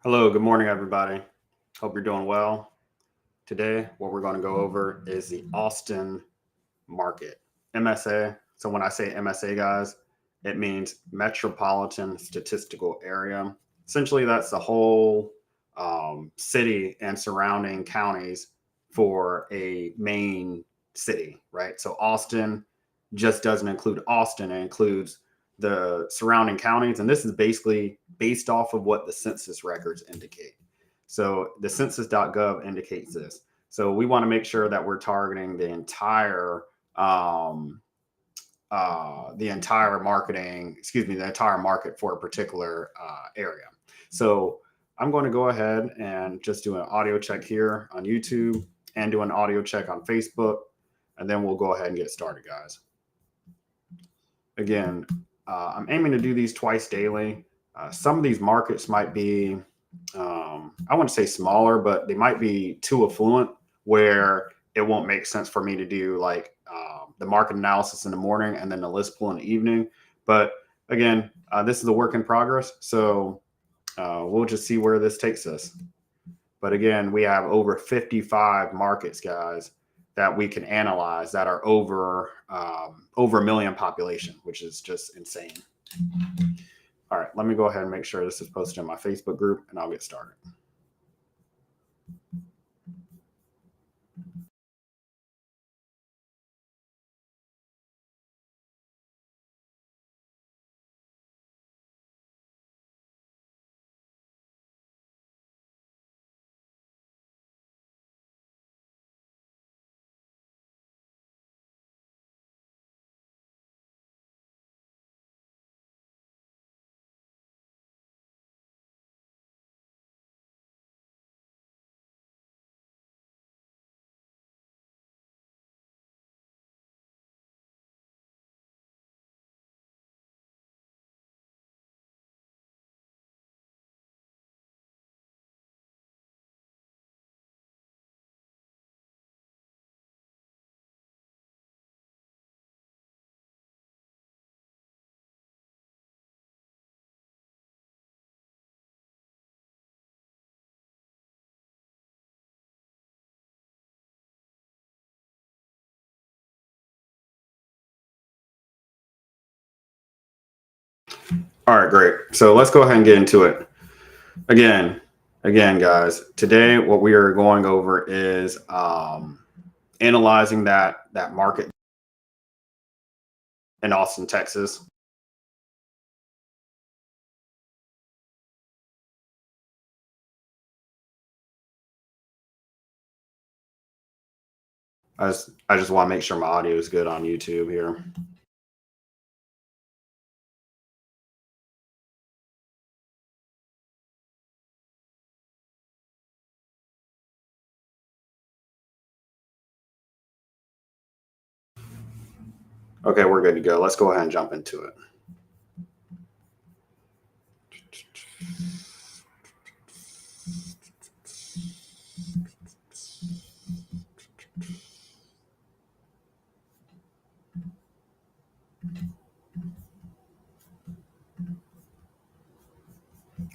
Hello, good morning, everybody. Hope you're doing well. Today, what we're going to go over is the Austin market, MSA. So, when I say MSA, guys, it means Metropolitan Statistical Area. Essentially, that's the whole city and surrounding counties for a main city, right? So, Austin just doesn't include Austin, it includes the surrounding counties. And this is basically based off of what the census records indicate. So the census.gov indicates this. So we want to make sure that we're targeting um, the entire the entire market for a particular area. So I'm going to go ahead and just do an audio check here on YouTube and do an audio check on Facebook, and then we'll go ahead and get started, guys. Again, I'm aiming to do these twice daily. Some of these markets might be, I wouldn't say smaller, but they might be too affluent where it won't make sense for me to do like the market analysis in the morning and then the list pull in the evening. But again, this is a work in progress. So we'll just see where this takes us. But again, we have over 55 markets, guys, that we can analyze that are over a million population, which is just insane. All right, let me go ahead and make sure this is posted in my Facebook group, and I'll get started. All right, great. So let's go ahead and get into it. Again, guys, today what we are going over is analyzing that market in Austin, Texas. I just want to make sure my audio is good on YouTube here. Okay, we're good to go. Let's go ahead and jump into it.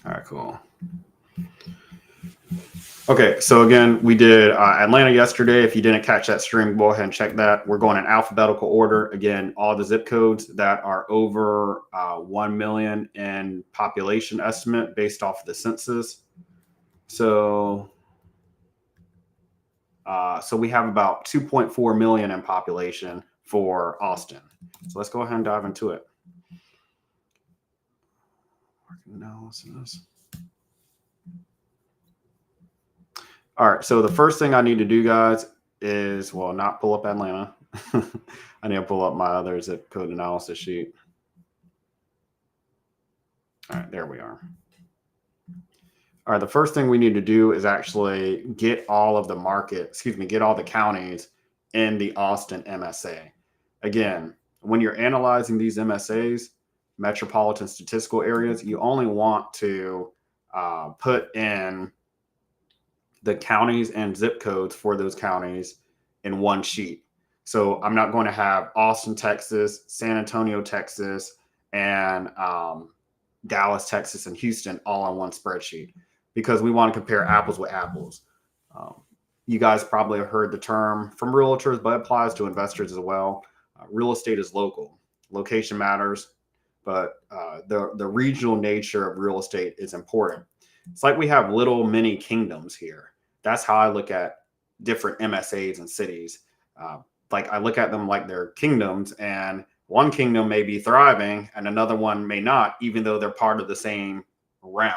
All right, cool. Okay, so again, we did Atlanta yesterday. If you didn't catch that stream, go ahead and check that. We're going in alphabetical order. Again, all the zip codes that are over 1 million in population estimate based off of the census. So we have about 2.4 million in population for Austin. So let's go ahead and dive into it. Analysis. All right, so the first thing I need to do, guys, is, well, not pull up Atlanta. I need to pull up my other zip code analysis sheet. All right, there we are. All right, the first thing we need to do is actually get all of the get all the counties in the Austin MSA. Again, when you're analyzing these MSAs, metropolitan statistical areas, you only want to put in the counties and zip codes for those counties in one sheet. So I'm not going to have Austin, Texas, San Antonio, Texas, and Dallas, Texas, and Houston all on one spreadsheet. because we want to compare apples with apples. Um, you guys probably have heard the term from realtors, but it applies to investors as well. Real estate is local. Location matters, but the regional nature of real estate is important. It's like we have little mini kingdoms here. That's how I look at different MSAs and cities. Uh, like I look at them like they're kingdoms, and one kingdom may be thriving and another one may not, even though they're part of the same realm.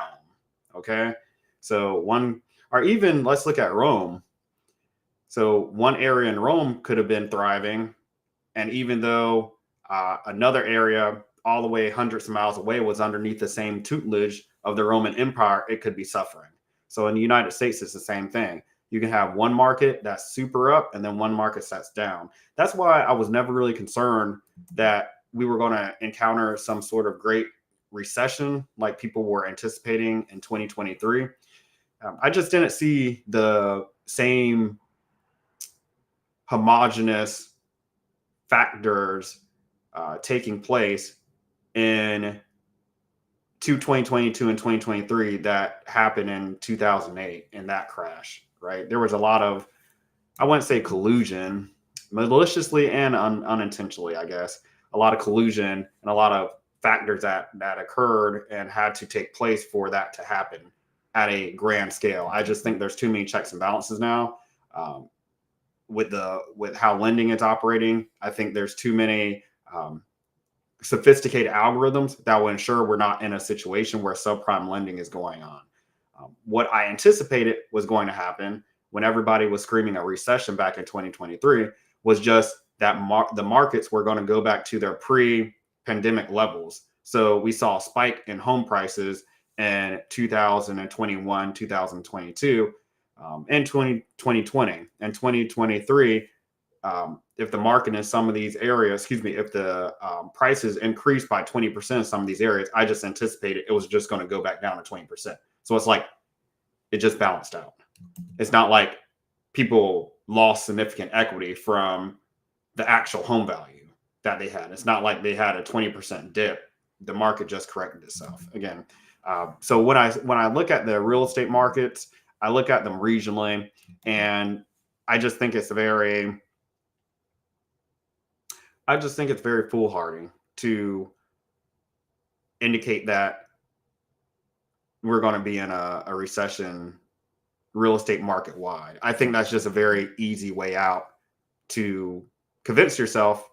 Okay. So one, or even let's look at Rome. So one area in Rome could have been thriving, and even though another area all the way hundreds of miles away was underneath the same tutelage of the Roman Empire, it could be suffering. So in the United States, it's the same thing. You can have one market that's super up and then one market that's down. That's why I was never really concerned that we were going to encounter some sort of great recession like people were anticipating in 2023. I just didn't see the same homogenous factors taking place in 2022 and 2023 that happened in 2008 in that crash, right? There was a lot of, I wouldn't say collusion, maliciously and unintentionally, I guess, a lot of collusion and a lot of factors that occurred and had to take place for that to happen at a grand scale. I just think there's too many checks and balances now. With how lending is operating, I think there's too many sophisticated algorithms that will ensure we're not in a situation where subprime lending is going on. What I anticipated was going to happen when everybody was screaming a recession back in 2023 was just that the markets were going to go back to their pre-pandemic levels. So we saw a spike in home prices in 2021, 2022, and 2020 and 2023. If the market in some of these areas, if the prices increased by 20% in some of these areas, I just anticipated it was just going to go back down to 20%. So it's like it just balanced out. It's not like people lost significant equity from the actual home value that they had. It's not like they had a 20% dip. The market just corrected itself again. So when I look at the real estate markets, I look at them regionally, and I just think it's very foolhardy to indicate that we're going to be in a recession real estate market wide. I think that's just a very easy way out to convince yourself,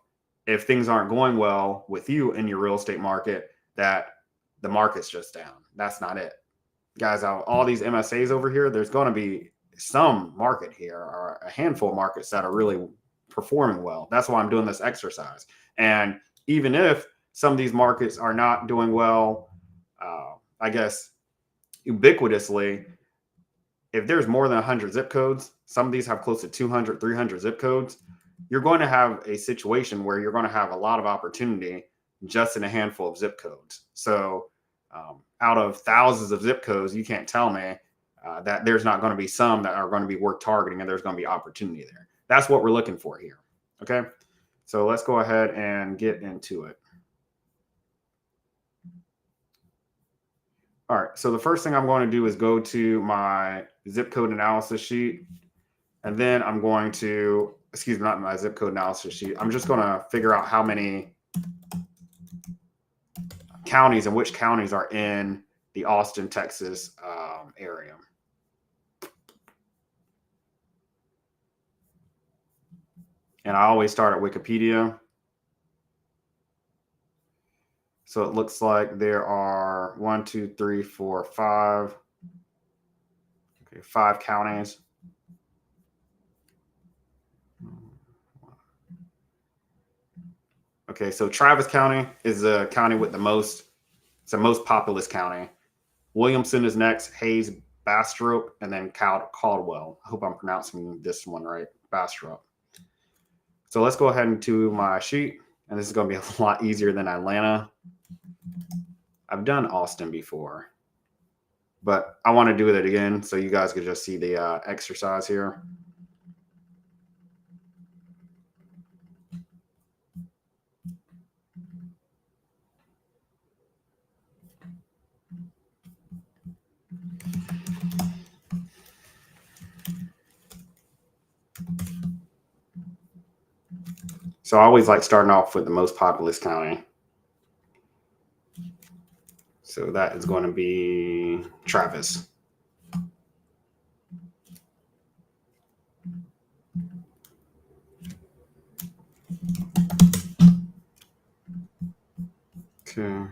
if things aren't going well with you in your real estate market, that the market's just down. That's not it. Guys, all these MSAs over here, there's going to be some market here, or a handful of markets that are really performing well. That's why I'm doing this exercise. And even if some of these markets are not doing well, I guess ubiquitously, if there's more than 100 zip codes, some of these have close to 200, 300 zip codes, you're going to have a situation where you're going to have a lot of opportunity just in a handful of zip codes. So out of thousands of zip codes, you can't tell me that there's not going to be some that are going to be worth targeting and there's going to be opportunity there. That's what we're looking for here. Okay. So let's go ahead and get into it. All right. So the first thing I'm going to do is go to my zip code analysis sheet. And then I'm going to, not my zip code analysis sheet. I'm just going to figure out how many counties and which counties are in the Austin, Texas area. And I always start at Wikipedia. So it looks like there are 1, 2, 3, 4, 5. Okay, 5 counties. Okay, so Travis County is the county with it's the most populous county. Williamson is next, Hayes, Bastrop, and then Caldwell. I hope I'm pronouncing this one right, Bastrop. So let's go ahead into my sheet, and this is going to be a lot easier than Atlanta. I've done Austin before, but I want to do it again so you guys can just see the exercise here. So I always like starting off with the most populous county. So that is going to be Travis. Okay.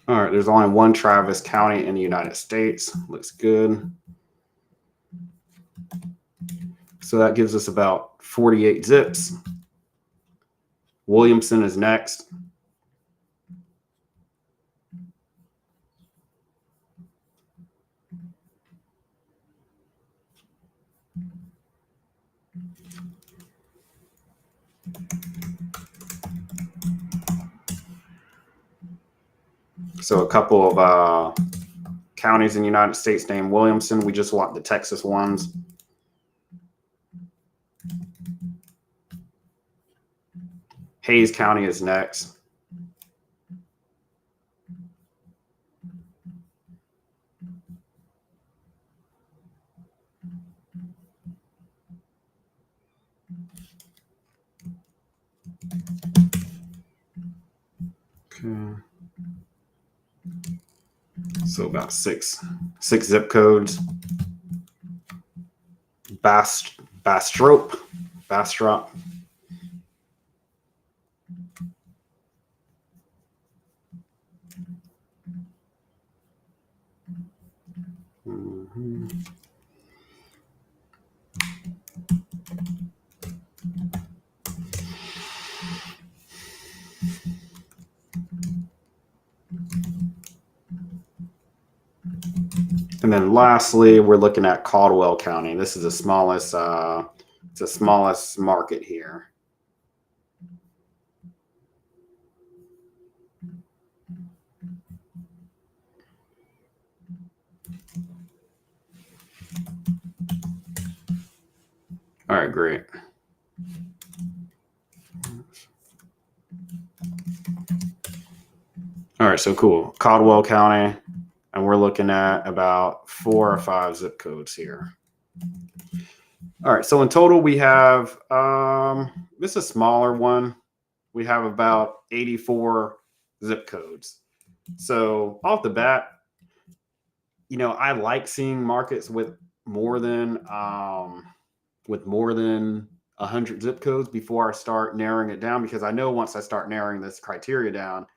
All right, there's only one Travis County in the United States. Looks good. So that gives us about 48 zips. Williamson is next. So a couple of counties in the United States named Williamson. We just want the Texas ones. Hayes County is next. Okay. So about six zip codes. Bastrop. Mm-hmm. And then lastly, we're looking at Caldwell County. This is the smallest, it's the smallest market here. All right, great. All right, so cool. Caldwell County, and we're looking at about 4 or 5 zip codes here. All right, so in total we have this is a smaller one. We have about 84 zip codes. So off the bat, you know, I like seeing markets with more than 100 zip codes before I start narrowing it down, because I know once I start narrowing this criteria down,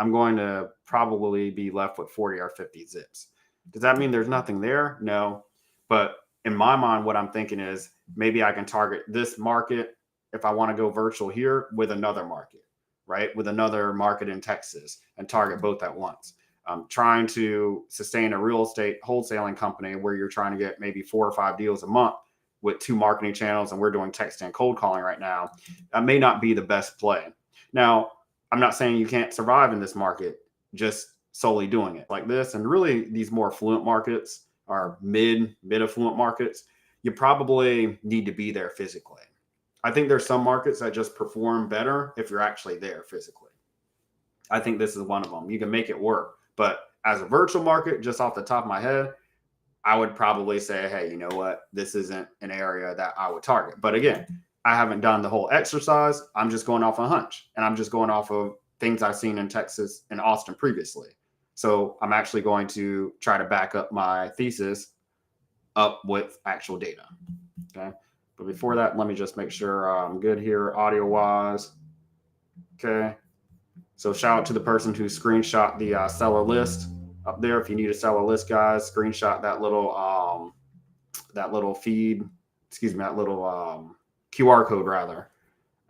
I'm going to probably be left with 40 or 50 zips. Does that mean there's nothing there? No. But in my mind, what I'm thinking is maybe I can target this market if I want to go virtual here with another market, right? With another market in Texas, and target both at once. Trying to sustain a real estate wholesaling company where you're trying to get maybe 4 or 5 deals a month with 2 marketing channels, and we're doing text and cold calling right now, that may not be the best play. Now, I'm not saying you can't survive in this market just solely doing it like this. And really, these more affluent markets are mid affluent markets. You probably need to be there physically. I think there's some markets that just perform better if you're actually there physically. I think this is one of them. You can make it work. But as a virtual market, just off the top of my head, I would probably say, hey, you know what? This isn't an area that I would target. But again, I haven't done the whole exercise. I'm just going off a hunch, and I'm just going off of things I've seen in Texas and Austin previously. So I'm actually going to try to back up my thesis up with actual data. Okay. But before that, let me just make sure I'm good here audio wise. Okay. So shout out to the person who screenshot the seller list up there. If you need to sell a list, guys, screenshot that little feed, excuse me, that little QR code rather,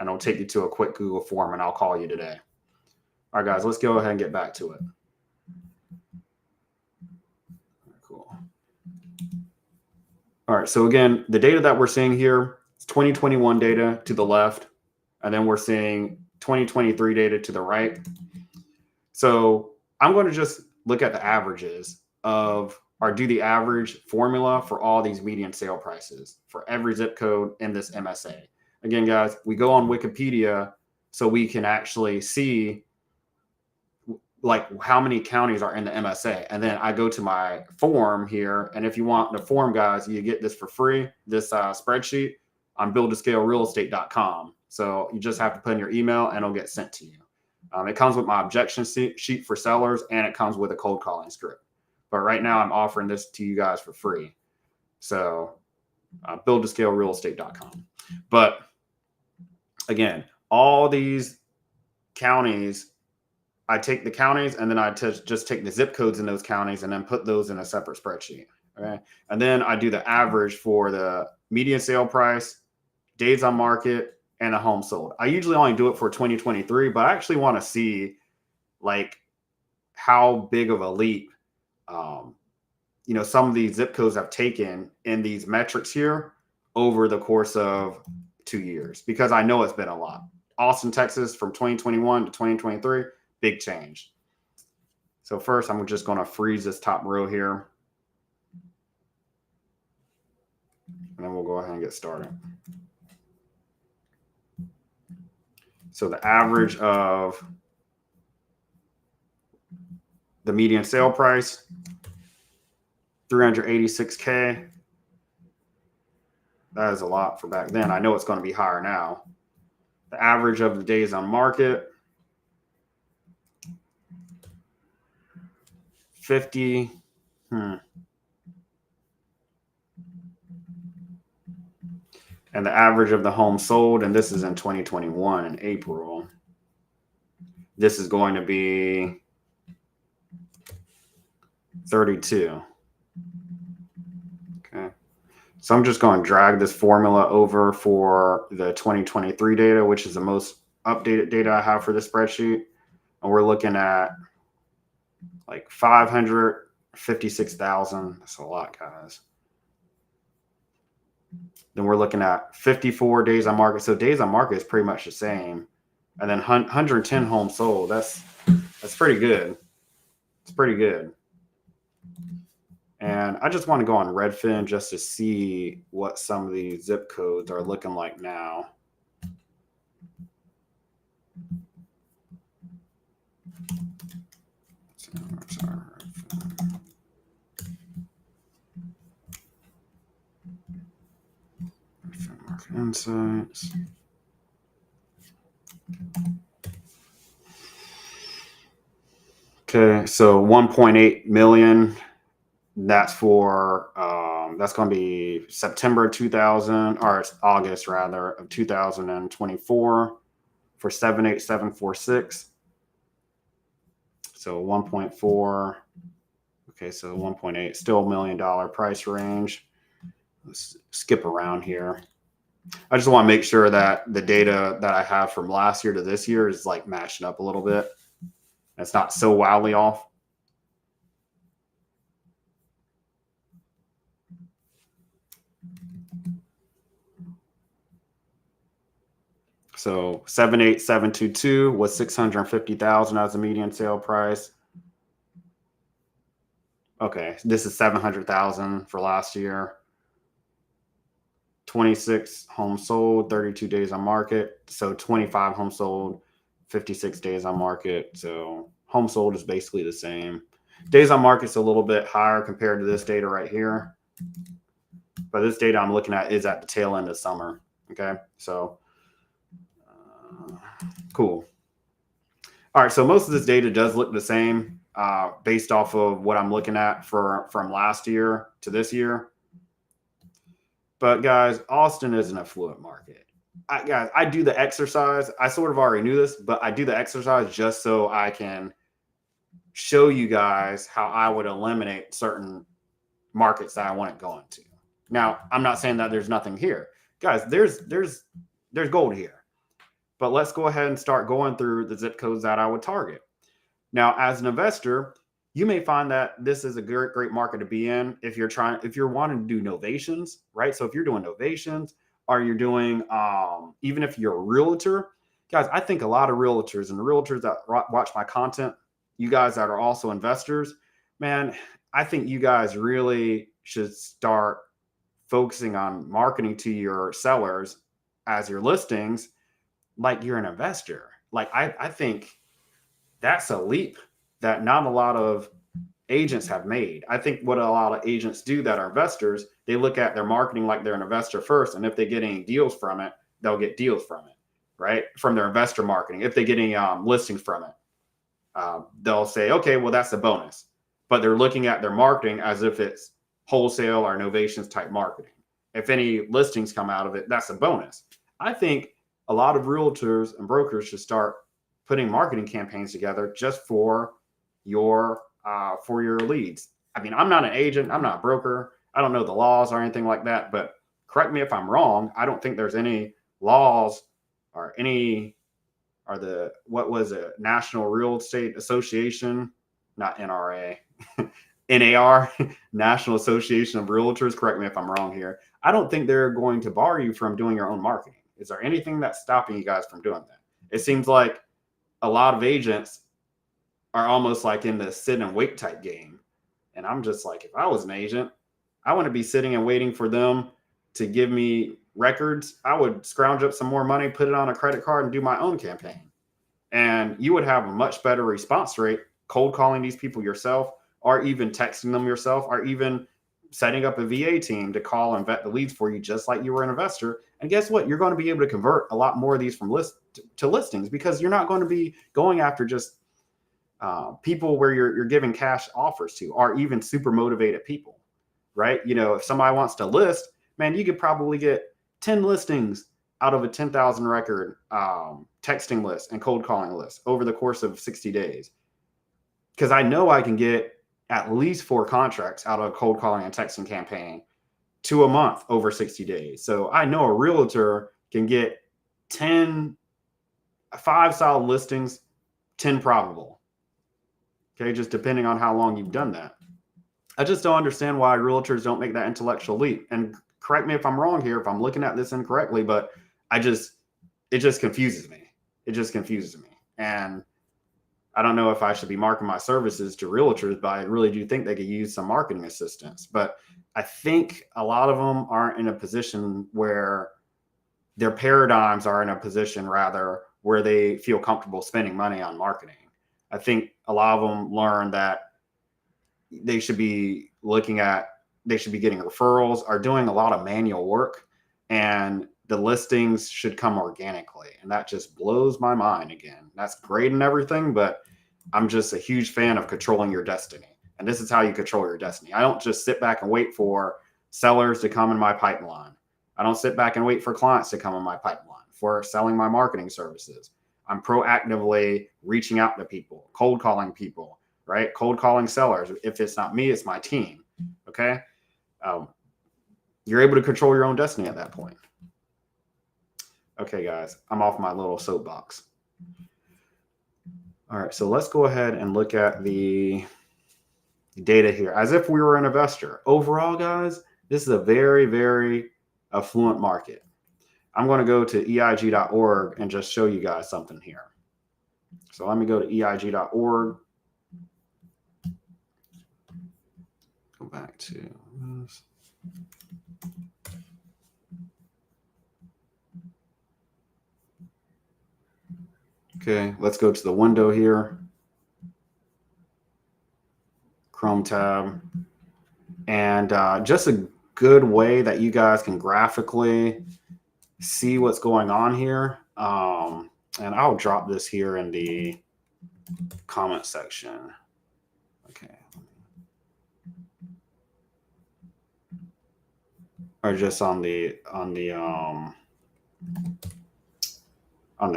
and it'll take you to a quick Google form, and I'll call you today. All right, guys, let's go ahead and get back to it. Cool. All right, so again, the data that we're seeing here is 2021 data to the left, and then we're seeing 2023 data to the right. So I'm going to just look at the averages of, or do the average formula for all these median sale prices for every zip code in this MSA. Again, guys, we go on Wikipedia so we can actually see like how many counties are in the MSA. And then I go to my form here. And if you want the form, guys, you get this for free, this spreadsheet on buildtoscalerealestate.com. So you just have to put in your email and it'll get sent to you. It comes with my objection sheet for sellers, and it comes with a cold calling script. But right now I'm offering this to you guys for free. So buildtoscalerealestate.com. But again, all these counties, I take the counties and then I just take the zip codes in those counties and then put those in a separate spreadsheet. Okay. And then I do the average for the median sale price, days on market, and a home sold. I usually only do it for 2023, but I actually want to see like how big of a leap, some of these zip codes have taken in these metrics here over the course of 2 years, because I know it's been a lot. Austin, Texas, from 2021 to 2023, big change. So first, I'm just going to freeze this top row here. And then we'll go ahead and get started. So the average of the median sale price, $386K. That is a lot for back then. I know it's going to be higher now. The average of the days on market, 50. And the average of the home sold, and this is in 2021 in April. This is going to be 32. Okay. So I'm just going to drag this formula over for the 2023 data, which is the most updated data I have for the spreadsheet. And we're looking at like 556,000. That's a lot, guys. Then we're looking at 54 days on market. So days on market is pretty much the same. And then 110 homes sold. That's pretty good. It's pretty good. And I just want to go on Redfin just to see what some of these zip codes are looking like now. Sorry. Market insights. Okay, so 1.8 million. That's for that's going to be September 2000, or it's August rather, of 2024 for 78746. So 1.4. Okay, so 1.8, still $1 million price range. Let's skip around here. I just want to make sure that the data that I have from last year to this year is like matching up a little bit. It's not so wildly off. So 78722 was 650,000 as a median sale price. Okay, this is 700,000 for last year. 26 homes sold, 32 days on market. So 25 homes sold, 56 days on market. So home sold is basically the same. Days on market's a little bit higher compared to this data right here. But this data I'm looking at is at the tail end of summer. Okay, so cool. All right, so most of this data does look the same based off of what I'm looking at from last year to this year. But guys, Austin is an affluent market. I do the exercise. I sort of already knew this, but I do the exercise just so I can show you guys how I would eliminate certain markets that I want to go into. Now, I'm not saying that there's nothing here. Guys, there's gold here. But let's go ahead and start going through the zip codes that I would target. Now, as an investor, you may find that this is a great market to be in if you're wanting to do novations, right? So if you're doing novations, or you're doing, even if you're a realtor, guys, I think a lot of realtors and the realtors that watch my content, you guys that are also investors, man, I think you guys really should start focusing on marketing to your sellers as your listings like you're an investor. Like I think that's a leap that not a lot of agents have made. I think what a lot of agents do that are investors, they look at their marketing like they're an investor first. And if they get any deals from it, they'll get deals from it. right? From their investor marketing, if they get any listings from it. They'll say, okay, well, that's a bonus. But they're looking at their marketing as if it's wholesale or novations type marketing. If any listings come out of it, that's a bonus. I think a lot of realtors and brokers should start putting marketing campaigns together just for your leads. I mean, I'm not an agent, I'm not a broker, I don't know the laws or anything like that, but correct me if I'm wrong. I don't think there's any laws or any what was it, National Real Estate Association, not NRA, NAR, National Association of Realtors. Correct me if I'm wrong here. I don't think they're going to bar you from doing your own marketing. Is there anything that's stopping you guys from doing that? It seems like a lot of agents are almost like in the sit and wait type game. And I'm just like, if I was an agent, I wouldn't be sitting and waiting for them to give me records. I would scrounge up some more money, put it on a credit card, and do my own campaign. And you would have a much better response rate cold calling these people yourself, or even texting them yourself, or even setting up a VA team to call and vet the leads for you, just like you were an investor. And guess what? You're going to be able to convert a lot more of these from to listings, because you're not going to be going after just people where you're giving cash offers to, or even super motivated people, right? You know, if somebody wants to list, man, you could probably get 10 listings out of a 10,000 record texting list and cold calling list over the course of 60 days. Because I know I can get at least 4 contracts out of a cold calling and texting campaign to a month over 60 days. So I know a realtor can get 5 solid listings, 10 probable. Okay, just depending on how long you've done that. I just don't understand why realtors don't make that intellectual leap. And correct me if I'm wrong here, if I'm looking at this incorrectly, but it just confuses me. It just confuses me. And I don't know if I should be marketing my services to realtors, but I really do think they could use some marketing assistance. But I think a lot of them aren't in a position where their paradigms are in a position rather where they feel comfortable spending money on marketing. I think a lot of them learn that they should be getting referrals, or doing a lot of manual work, and the listings should come organically. And that just blows my mind again. That's great and everything, but I'm just a huge fan of controlling your destiny. And this is how you control your destiny. I don't just sit back and wait for sellers to come in my pipeline. I don't sit back and wait for clients to come in my pipeline for selling my marketing services. I'm proactively reaching out to people, cold calling people, right? Cold calling sellers. If it's not me, it's my team. Okay. You're able to control your own destiny at that point. Okay, guys, I'm off my little soapbox. All right, so let's go ahead and look at the data here as if we were an investor. Overall, guys, this is a very, very affluent market. I'm going to go to eig.org and just show you guys something here. So let me go to eig.org. Go back to this. Okay, let's go to the window here. Chrome tab. And just a good way that you guys can graphically see what's going on here. And I'll drop this here in the comment section. Okay. Or just on the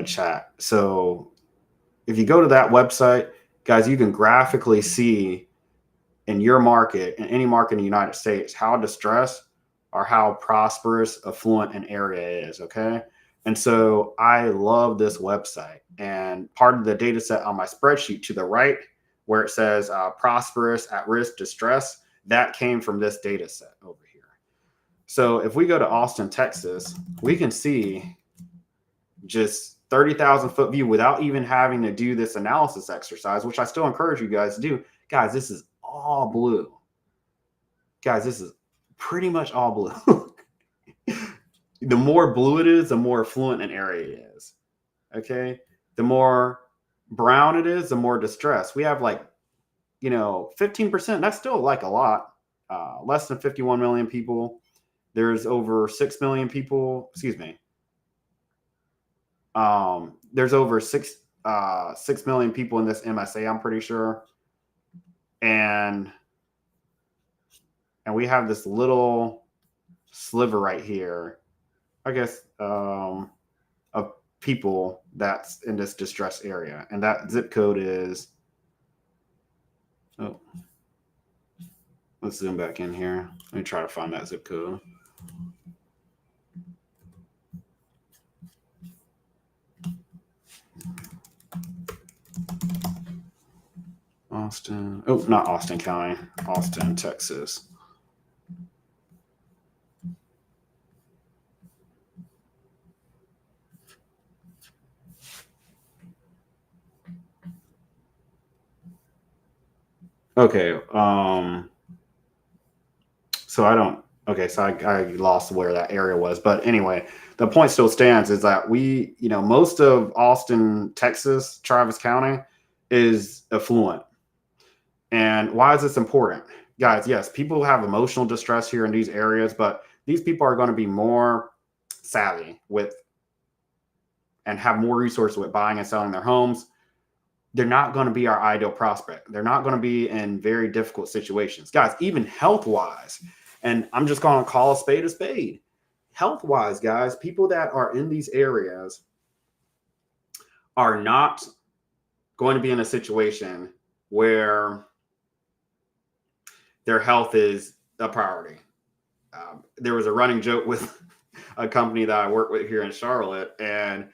chat. So if you go to that website, guys, you can graphically see in your market, in any market in the United States, how distressed or how prosperous, affluent an area is. Okay. And so I love this website, and part of the data set on my spreadsheet to the right, where it says prosperous, at risk, distress, that came from this data set over here. So if we go to Austin, Texas, we can see just 30,000 foot view without even having to do this analysis exercise, which I still encourage you guys to do. Guys, this is all blue. Guys, this is pretty much all blue. The more blue it is, the more affluent an area is. Okay. The more brown it is, the more distress. We have 15%. That's still like a lot. Less than 51 million people. There's over 6 million people. Excuse me. There's over 6 million people in this MSA, I'm pretty sure. And we have this little sliver right here, I guess, of people that's in this distressed area. And that zip code is, oh, let's zoom back in here. Let me try to find that zip code. Austin. Oh, not Austin County. Austin, Texas. Okay. So I lost where that area was. But anyway, the point still stands is that most of Austin, Texas, Travis County is affluent. And why is this important? Guys, yes, people have emotional distress here in these areas, but these people are going to be more savvy with and have more resources with buying and selling their homes. They're not going to be our ideal prospect. They're not going to be in very difficult situations. Guys, even health-wise, and I'm just going to call a spade a spade. Health-wise, guys, people that are in these areas are not going to be in a situation where their health is a priority. There was a running joke with a company that I work with here in Charlotte, and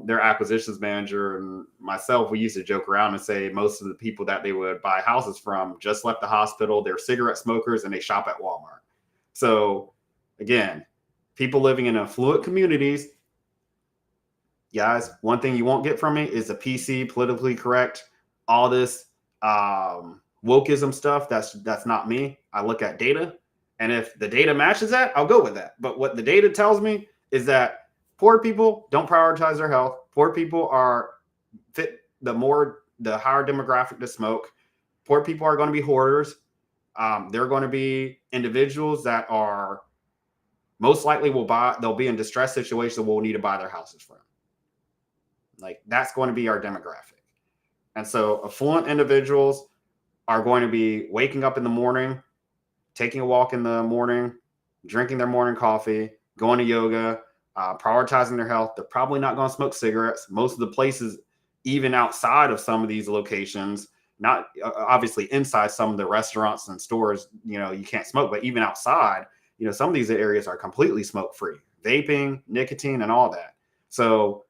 their acquisitions manager and myself, we used to joke around and say most of the people that they would buy houses from just left the hospital. They're cigarette smokers and they shop at Walmart. So again, people living in affluent communities, guys, one thing you won't get from me is the PC, politically correct, all this wokeism stuff. That's not me. I look at data, and if the data matches that, I'll go with that. But what the data tells me is that poor people don't prioritize their health. Poor people are fit the higher demographic to smoke. Poor people are going to be hoarders. They're going to be individuals that are most likely they'll be in distress situations that will need to buy their houses from. Like, that's going to be our demographic. And so affluent individuals are going to be waking up in the morning, taking a walk in the morning, drinking their morning coffee, going to yoga, prioritizing their health. They're probably not going to smoke cigarettes. Most of the places, even outside of some of these locations, not obviously inside some of the restaurants and stores, you can't smoke, but even outside, some of these areas are completely smoke free, vaping, nicotine, and all that. So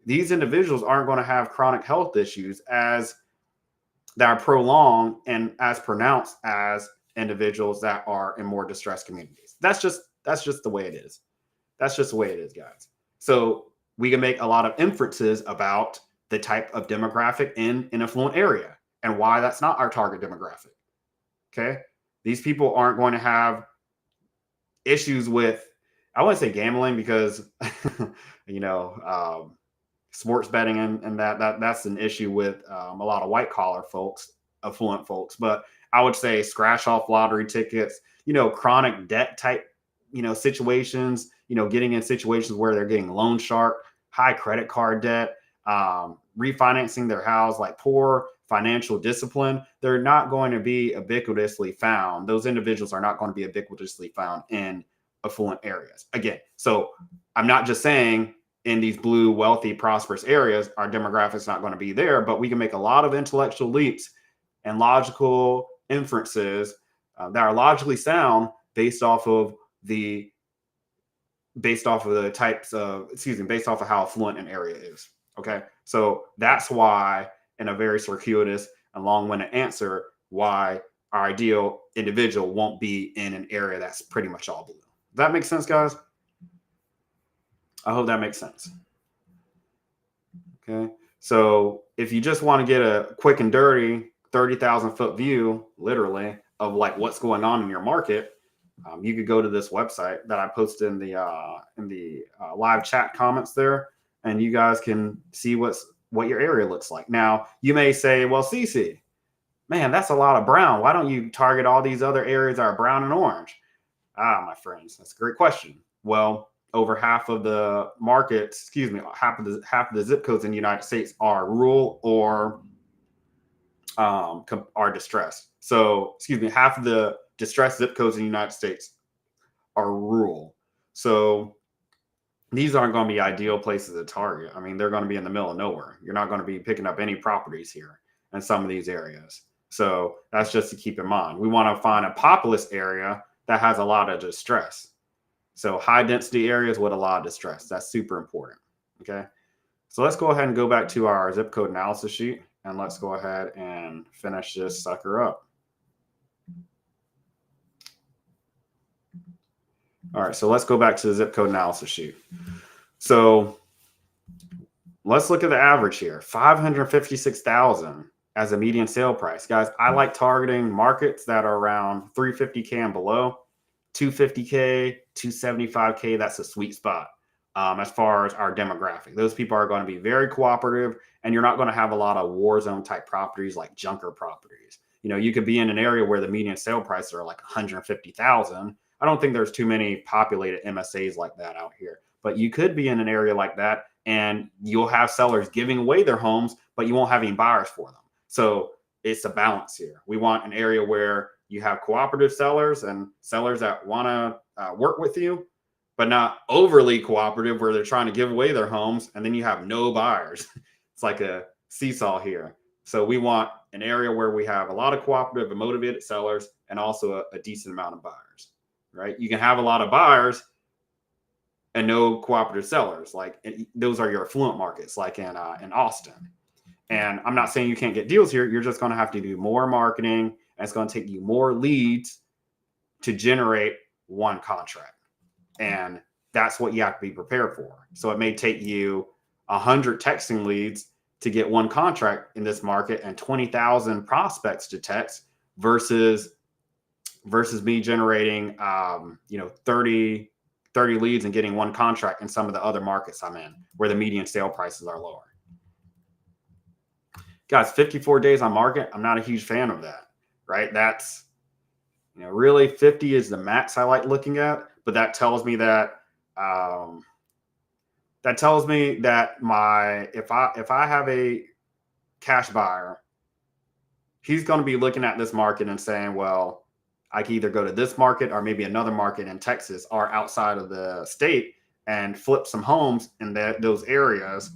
these individuals aren't going to have chronic health issues that are prolonged and as pronounced as individuals that are in more distressed communities. That's just the way it is. That's just the way it is, guys. So we can make a lot of inferences about the type of demographic in an affluent area and why that's not our target demographic. Okay. These people aren't going to have issues with, I wouldn't say gambling because, sports betting and that's an issue with a lot of white collar folks, affluent folks. But I would say scratch off lottery tickets, chronic debt type, situations, getting in situations where they're getting loan shark, high credit card debt, refinancing their house, like poor financial discipline. They're not going to be ubiquitously found. Those individuals are not going to be ubiquitously found in affluent areas. Again, so I'm not just saying in these blue, wealthy, prosperous areas, our demographics not going to be there, but we can make a lot of intellectual leaps and logical inferences that are logically sound based off of how affluent an area is. Okay. So that's why, in a very circuitous and long-winded answer, why our ideal individual won't be in an area that's pretty much all blue. Does that make sense, guys? I hope that makes sense. Okay. So if you just want to get a quick and dirty 30,000 foot view, literally, of like what's going on in your market, you could go to this website that I posted in the live chat comments there, and you guys can see what your area looks like. Now, you may say, well, CC, man, that's a lot of brown. Why don't you target all these other areas that are brown and orange? My friends, that's a great question. Well, over half of the markets, half of the zip codes in the United States are rural or are distressed. So, half of the distressed zip codes in the United States are rural. So these aren't going to be ideal places to target. I mean, they're going to be in the middle of nowhere. You're not going to be picking up any properties here in some of these areas. So that's just to keep in mind. We want to find a populous area that has a lot of distress. So high density areas with a lot of distress. That's super important. Okay. So let's go ahead and go back to our zip code analysis sheet, and let's go ahead and finish this sucker up. All right, so let's go back to the zip code analysis sheet. So let's look at the average here, 556,000 as a median sale price. Guys, I like targeting markets that are around 350K and below. 250K, 275K, that's a sweet spot as far as our demographic. Those people are going to be very cooperative, and you're not going to have a lot of war zone type properties like junker properties. You know, you could be in an area where the median sale prices are like 150,000. I don't think there's too many populated MSAs like that out here, but you could be in an area like that, and you'll have sellers giving away their homes, but you won't have any buyers for them. So it's a balance here. We want an area where you have cooperative sellers and sellers that want to work with you, but not overly cooperative where they're trying to give away their homes, and then you have no buyers. It's like a seesaw here. So we want an area where we have a lot of cooperative and motivated sellers, and also a decent amount of buyers, right? You can have a lot of buyers and no cooperative sellers. Like those are your affluent markets, like in Austin. And I'm not saying you can't get deals here. You're just going to have to do more marketing, and it's going to take you more leads to generate one contract. And that's what you have to be prepared for. So it may take you 100 texting leads to get one contract in this market, and 20,000 prospects to text versus me generating 30 leads and getting one contract in some of the other markets I'm in where the median sale prices are lower. Guys, 54 days on market, I'm not a huge fan of that, right? That's, really 50 is the max I like looking at, but that tells me that if I have a cash buyer, he's going to be looking at this market and saying, well, I can either go to this market or maybe another market in Texas or outside of the state and flip some homes in those areas,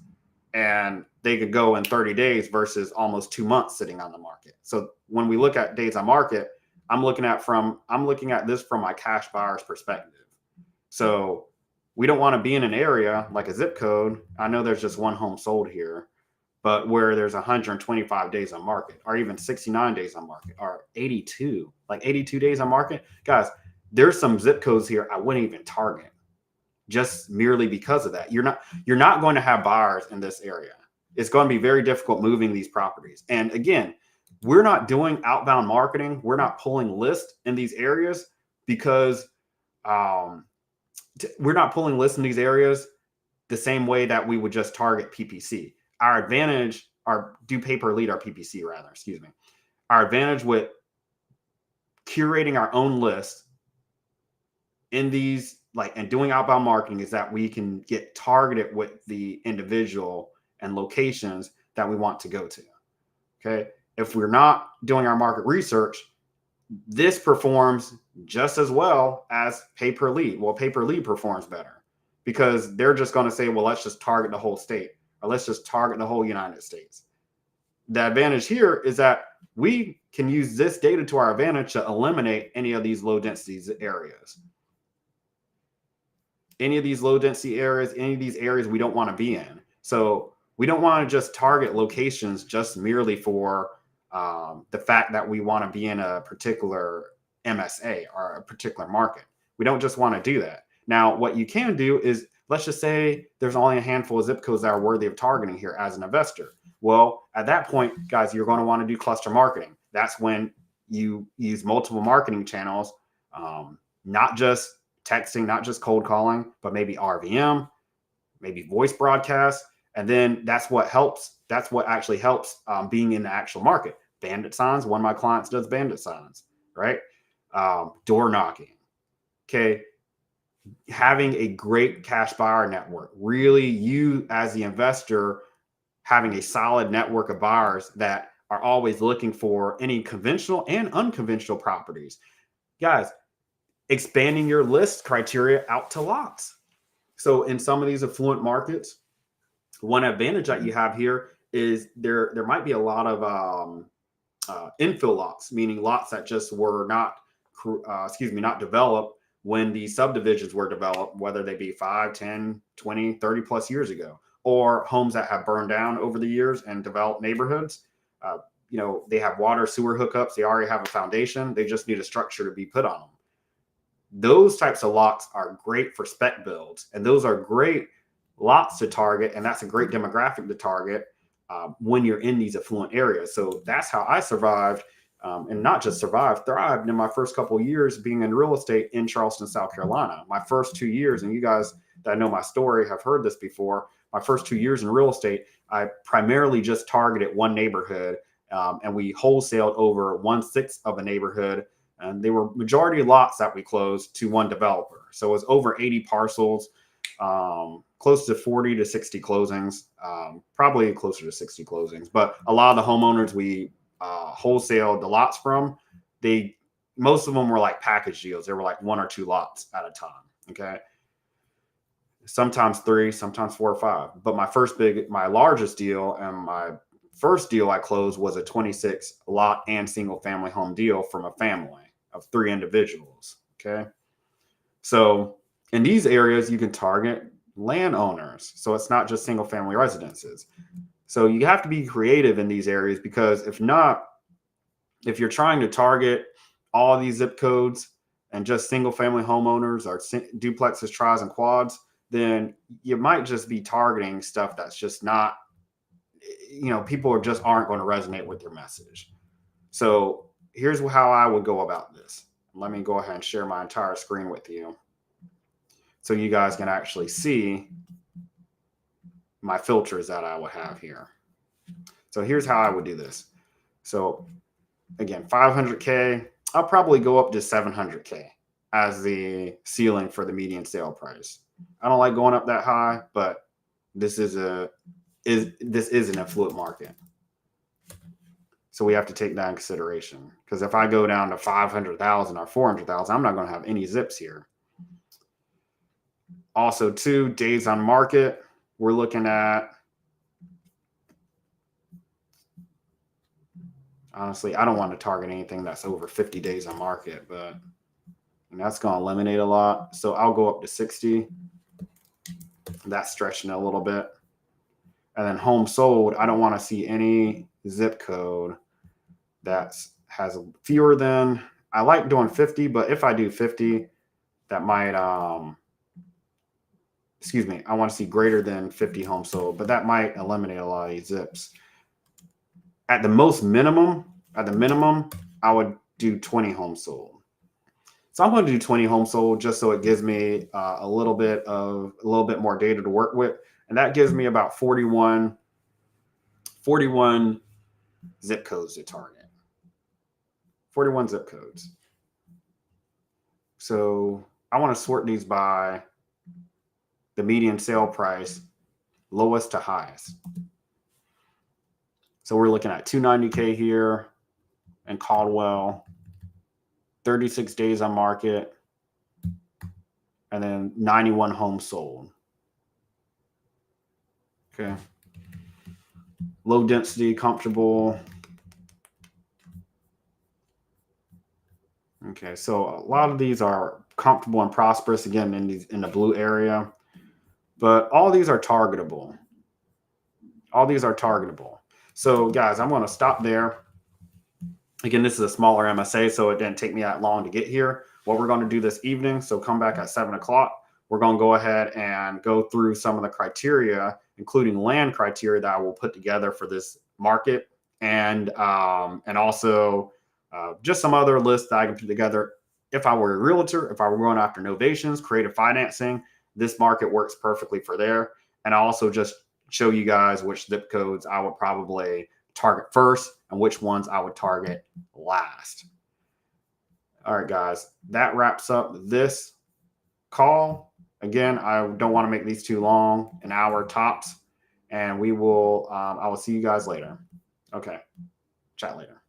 and they could go in 30 days versus almost 2 months sitting on the market. So when we look at days on market, I'm looking at this from my cash buyer's perspective. So we don't want to be in an area like a zip code. I know there's just one home sold here, but where there's 125 days on market, or even 69 days on market, or 82 days on market. Guys, there's some zip codes here I wouldn't even target, just merely because of that. You're not going to have buyers in this area. It's going to be very difficult moving these properties. And again, we're not doing outbound marketing. We're not pulling lists in these areas because we're not pulling lists in these areas the same way that we would just target PPC. Our advantage, or do pay per lead, or PPC rather, excuse me. Our advantage with curating our own list in these, and doing outbound marketing, is that we can get targeted with the individual and locations that we want to go to. Okay. If we're not doing our market research, this performs just as well as pay per lead. Well, pay per lead performs better because they're just going to say, well, let's just target the whole state, or let's just target the whole United States. The advantage here is that we can use this data to our advantage to eliminate any of these low density areas. Any of these low density areas, any of these areas we don't want to be in. So we don't want to just target locations just merely for the fact that we want to be in a particular MSA or a particular market. We don't just want to do that. Now, what you can do is, let's just say there's only a handful of zip codes that are worthy of targeting here as an investor. Well, at that point, guys, you're going to want to do cluster marketing. That's when you use multiple marketing channels, not just texting, not just cold calling, but maybe RVM, maybe voice broadcast. And then that's what helps. That's what actually helps being in the actual market. Bandit signs. One of my clients does bandit signs, right? Door knocking. Okay. having a great cash buyer network, really you as the investor having a solid network of buyers that are always looking for any conventional and unconventional properties. Guys, expanding your list criteria out to lots. So in some of these affluent markets, one advantage that you have here is there might be a lot of infill lots, meaning lots that just were not not developed when the subdivisions were developed, whether they be 5, 10, 20, 30 plus years ago, or homes that have burned down over the years and developed neighborhoods. They have water, sewer hookups. They already have a foundation. They just need a structure to be put on them. Those types of lots are great for spec builds, and those are great lots to target, and that's a great demographic to target when you're in these affluent areas. So that's how I survived, and not just survived, thrived in my first couple of years being in real estate in Charleston, South Carolina. My first 2 years, and you guys that know my story have heard this before, my first 2 years in real estate, I primarily just targeted one neighborhood, and we wholesaled over 1/6 of a neighborhood. And they were majority lots that we closed to one developer. So it was over 80 parcels, close to 40 to 60 closings, probably closer to 60 closings. But a lot of the homeowners we wholesaled the lots from, most of them were like package deals. They were like 1 or 2 lots at a time. Okay. Sometimes 3, sometimes 4 or 5. But my largest deal and my first deal I closed was a 26 lot and single family home deal from a family of 3 individuals. Okay. So in these areas, you can target landowners. So it's not just single family residences. So you have to be creative in these areas, because if you're trying to target all these zip codes and just single family homeowners or duplexes, tris, and quads, then you might just be targeting stuff that's just not, people aren't going to resonate with your message. So here's how I would go about this. Let me go ahead and share my entire screen with you so you guys can actually see my filters that I would have here. So here's how I would do this. So again, 500K, I'll probably go up to 700K as the ceiling for the median sale price. I don't like going up that high, but this is an affluent market. So we have to take that in consideration, because if I go down to 500,000 or 400,000, I'm not going to have any zips here. Also, 2 days on market, we're looking at, honestly, I don't want to target anything that's over 50 days on market, but that's going to eliminate a lot. So I'll go up to 60. That's stretching it a little bit. And then home sold, I don't want to see any zip code that has fewer than, I like doing 50, but if I do 50, that might, I want to see greater than 50 homes sold, but that might eliminate a lot of these zips. At the minimum, I would do 20 homes sold. So I'm going to do 20 homes sold just so it gives me a little bit more data to work with. And that gives me about 41 zip codes to target. 41 zip codes. So I want to sort these by the median sale price, lowest to highest. So we're looking at 290K here in Caldwell, 36 days on market, and then 91 homes sold. Okay. Low density, comfortable. Okay, so a lot of these are comfortable and prosperous, again, in the blue area, but all these are targetable. So guys, I'm going to stop there. Again, this is a smaller MSA, so it didn't take me that long to get here. What we're going to do this evening, so come back at 7 o'clock, we're going to go ahead and go through some of the criteria, including land criteria that I will put together for this market, and also just some other lists that I can put together. If I were a realtor, if I were going after novations, creative financing, this market works perfectly for there. And I also just show you guys which zip codes I would probably target first and which ones I would target last. All right, guys, that wraps up this call. Again, I don't want to make these too long, an hour tops. And I will see you guys later. Okay. Chat later.